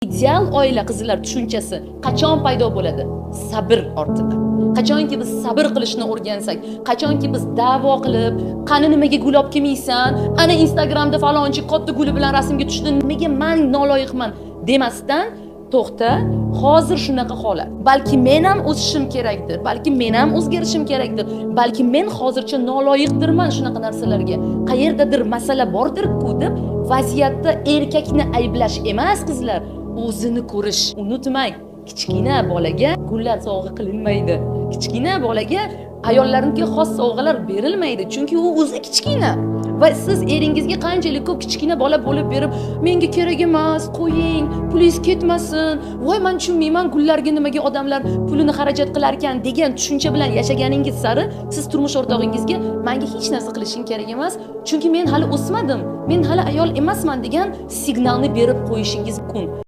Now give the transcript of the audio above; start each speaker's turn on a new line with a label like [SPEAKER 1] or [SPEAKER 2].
[SPEAKER 1] Ideal oila qizlar tushunchasi qachon paydo bo'ladi? Sabr ortida. Qachonki biz sabr qilishni o'rgansak, qachonki biz da'vo qilib, qani nimaga gul olib kelmaysan, ana Instagramda falonchi katta guli bilan rasmga tushdi, nimaga men noloyiqman demasdan, to'xta, hozir shunaqa holat. Balki men ham o'sishim kerakdir, balki men ham o'zgarishim kerakdir, balki men hozircha noloyiqdirman shunaqa narsalarga. Qayerdadir masala bordir-ku deb vaziyatda erkakni ayblash emas, qizlar. O'zini ko'rish. Unutmang, kichkina bolaga gullar sovg'a qilinmaydi. Kichkina bolaga ayollarningga xos sovg'alar berilmaydi, chunki u o'zi kichkina. Va siz eringizga qanchalik ko'p kichkina bola bo'lib berib, menga kerak emas, qo'ying, pulingiz ketmasin. Voy, men tushunmayman, gullarga nimaga odamlar pulini xarajat qilar ekan degan tushuncha bilan yashaganingiz sari siz turmush o'rtog'ingizga menga hech narsa qilishing kerak emas, chunki men hali o'smadim, men hali ayol emasman degan signalni berib qo'yishingiz mumkin.